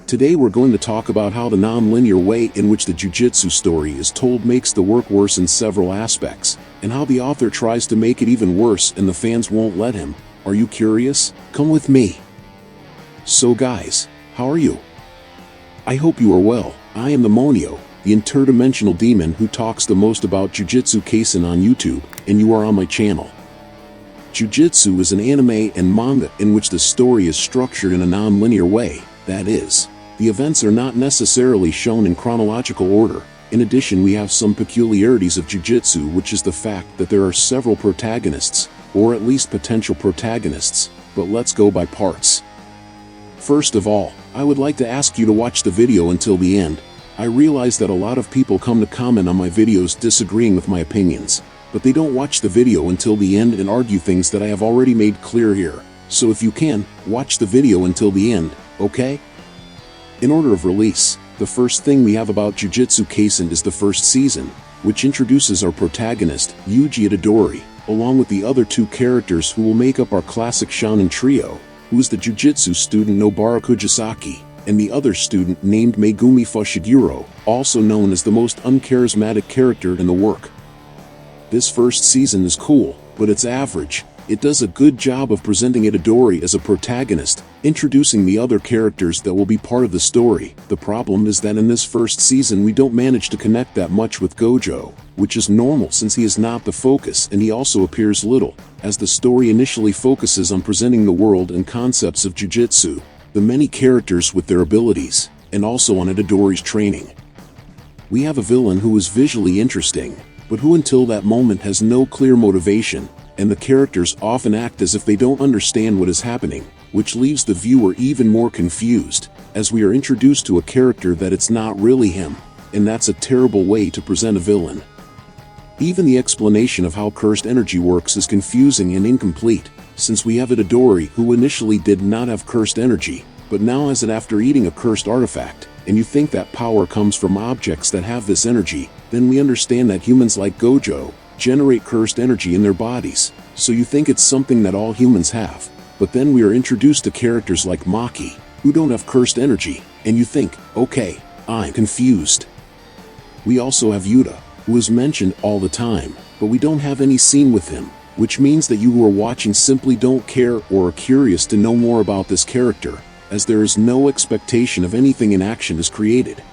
Today we're going to talk about how the non-linear way in which the Jujutsu story is told makes the work worse in several aspects, and how the author tries to make it even worse and the fans won't let him. Are you curious? Come with me. So guys, how are you? I hope you are well. I am the Monio, the interdimensional demon who talks the most about Jujutsu Kaisen on YouTube, and you are on my channel. Jujutsu is an anime and manga in which the story is structured in a non-linear way, that is, the events are not necessarily shown in chronological order. In addition, we have some peculiarities of Jujutsu, which is the fact that there are several protagonists, or at least potential protagonists, but let's go by parts. First of all, I would like to ask you to watch the video until the end. I realize that a lot of people come to comment on my videos disagreeing with my opinions, but they don't watch the video until the end and argue things that I have already made clear here. So if you can, watch the video until the end, okay? In order of release, the first thing we have about Jujutsu Kaisen is the first season, which introduces our protagonist, Yuji Itadori, along with the other two characters who will make up our classic shonen trio, who is the Jujutsu student Nobara Kujisaki, and the other student named Megumi Fushiguro, also known as the most uncharismatic character in the work. This first season is cool, but it's average. It does a good job of presenting Itadori as a protagonist, introducing the other characters that will be part of the story. The problem is that in this first season we don't manage to connect that much with Gojo, which is normal since he is not the focus and he also appears little, as the story initially focuses on presenting the world and concepts of Jujutsu, the many characters with their abilities, and also on Itadori's training. We have a villain who is visually interesting, but who until that moment has no clear motivation, and the characters often act as if they don't understand what is happening, which leaves the viewer even more confused, as we are introduced to a character that it's not really him, and that's a terrible way to present a villain. Even the explanation of how cursed energy works is confusing and incomplete, since we have Itadori who initially did not have cursed energy, but now has it after eating a cursed artifact, and you think that power comes from objects that have this energy. Then we understand that humans like Gojo generate cursed energy in their bodies, so you think it's something that all humans have. But then we are introduced to characters like Maki, who don't have cursed energy, and you think, okay, I'm confused. We also have Yuta, who is mentioned all the time, but we don't have any scene with him, which means that you who are watching simply don't care or are curious to know more about this character, as there is no expectation of anything in action is created.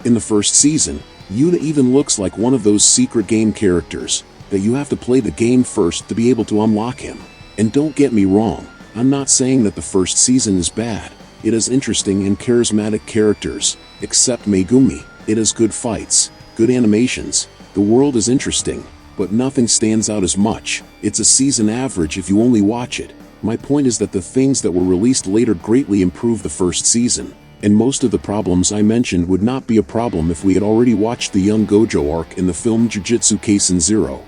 In the first season, Yuta even looks like one of those secret game characters, that you have to play the game first to be able to unlock him. And don't get me wrong, I'm not saying that the first season is bad. It has interesting and charismatic characters, except Megumi. It has good fights, good animations, the world is interesting, but nothing stands out as much. It's a season average if you only watch it. My point is that the things that were released later greatly improve the first season. And most of the problems I mentioned would not be a problem if we had already watched the young Gojo arc in the film Jujutsu Kaisen 0.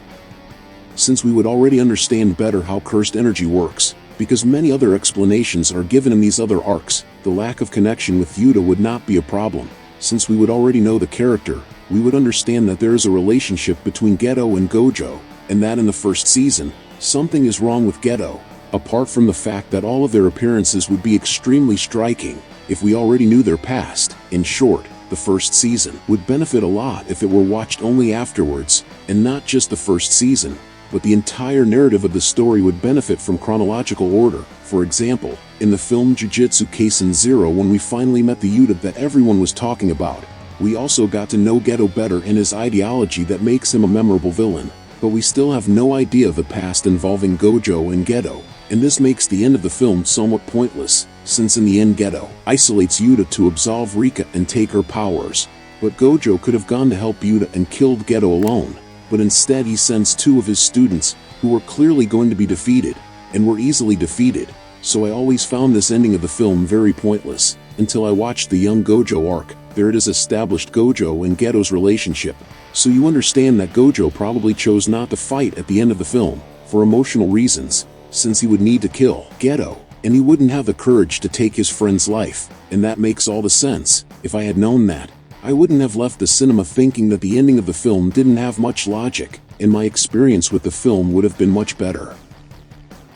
Since we would already understand better how cursed energy works, because many other explanations are given in these other arcs, the lack of connection with Yuta would not be a problem. Since we would already know the character, we would understand that there is a relationship between Geto and Gojo, and that in the first season, something is wrong with Geto, apart from the fact that all of their appearances would be extremely striking. If we already knew their past, in short, the first season would benefit a lot if it were watched only afterwards, and not just the first season, but the entire narrative of the story would benefit from chronological order. For example, in the film Jujutsu Kaisen 0, when we finally met the Yuta that everyone was talking about, we also got to know Geto better and his ideology that makes him a memorable villain, but we still have no idea of the past involving Gojo and Geto, and this makes the end of the film somewhat pointless, since in the end Geto isolates Yuta to absolve Rika and take her powers, but Gojo could have gone to help Yuta and killed Geto alone, but instead he sends two of his students, who were clearly going to be defeated, and were easily defeated, so I always found this ending of the film very pointless, until I watched the young Gojo arc. There it is established Gojo and Geto's relationship, so you understand that Gojo probably chose not to fight at the end of the film, for emotional reasons, since he would need to kill Geto, and he wouldn't have the courage to take his friend's life, and that makes all the sense. If I had known that, I wouldn't have left the cinema thinking that the ending of the film didn't have much logic, and my experience with the film would have been much better.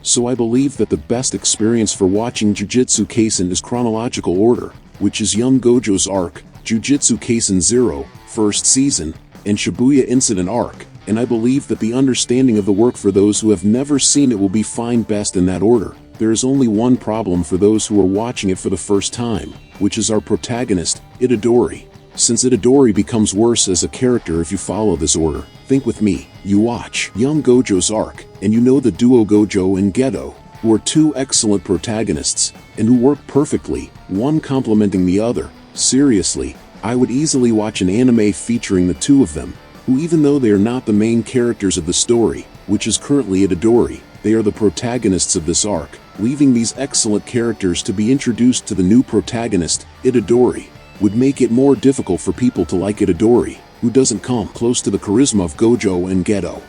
So I believe that the best experience for watching Jujutsu Kaisen is chronological order, which is young Gojo's arc, Jujutsu Kaisen 0, first season, and Shibuya Incident arc, and I believe that the understanding of the work for those who have never seen it will be fine best in that order. There is only one problem for those who are watching it for the first time, which is our protagonist, Itadori. Since Itadori becomes worse as a character if you follow this order. Think with me, you watch young Gojo's arc, and you know the duo Gojo and Geto, who are two excellent protagonists, and who work perfectly, one complementing the other. Seriously, I would easily watch an anime featuring the two of them, who even though they are not the main characters of the story, which is currently Itadori, they are the protagonists of this arc, leaving these excellent characters to be introduced to the new protagonist, Itadori, would make it more difficult for people to like Itadori, who doesn't come close to the charisma of Gojo and Geto.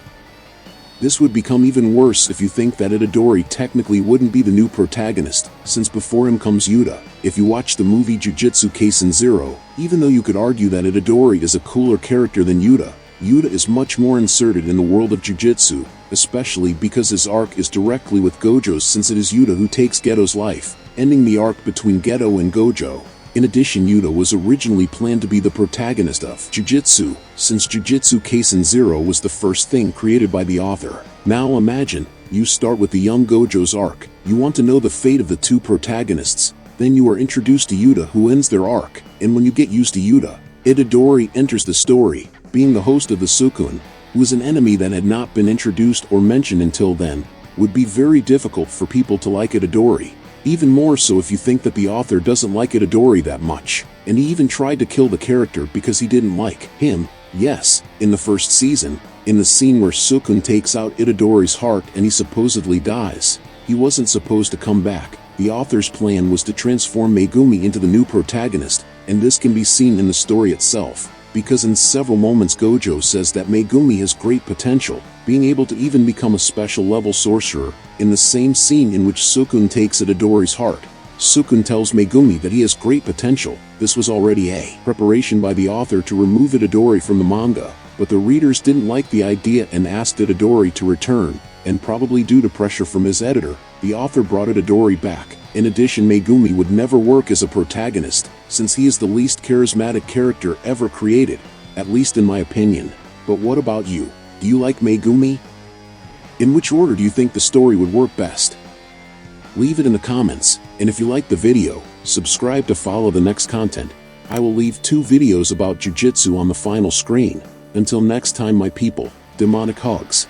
This would become even worse if you think that Itadori technically wouldn't be the new protagonist, since before him comes Yuta. If you watch the movie Jujutsu Kaisen 0, even though you could argue that Itadori is a cooler character than Yuta, Yuta is much more inserted in the world of Jujutsu, especially because his arc is directly with Gojo's since it is Yuta who takes Geto's life, ending the arc between Geto and Gojo. In addition, Yuta was originally planned to be the protagonist of Jujutsu, since Jujutsu Kaisen 0 was the first thing created by the author. Now imagine, you start with the young Gojo's arc, you want to know the fate of the two protagonists, then you are introduced to Yuta who ends their arc, and when you get used to Yuta, Itadori enters the story, being the host of the Sukun, who is an enemy that had not been introduced or mentioned until then, would be very difficult for people to like Itadori. Even more so if you think that the author doesn't like Itadori that much, and he even tried to kill the character because he didn't like him. Yes, in the first season, in the scene where Sukun takes out Itadori's heart and he supposedly dies, he wasn't supposed to come back. The author's plan was to transform Megumi into the new protagonist, and this can be seen in the story itself, because in several moments Gojo says that Megumi has great potential, being able to even become a special level sorcerer. In the same scene in which Sukun takes Itadori's heart, Sukun tells Megumi that he has great potential. This was already a preparation by the author to remove Itadori from the manga, but the readers didn't like the idea and asked Itadori to return, and probably due to pressure from his editor, the author brought Itadori back. In addition, Megumi would never work as a protagonist, since he is the least charismatic character ever created, at least in my opinion. But what about you? Do you like Megumi? In which order do you think the story would work best? Leave it in the comments, and if you like the video, subscribe to follow the next content. I will leave 2 videos about Jujutsu on the final screen. Until next time my people, demonic hugs.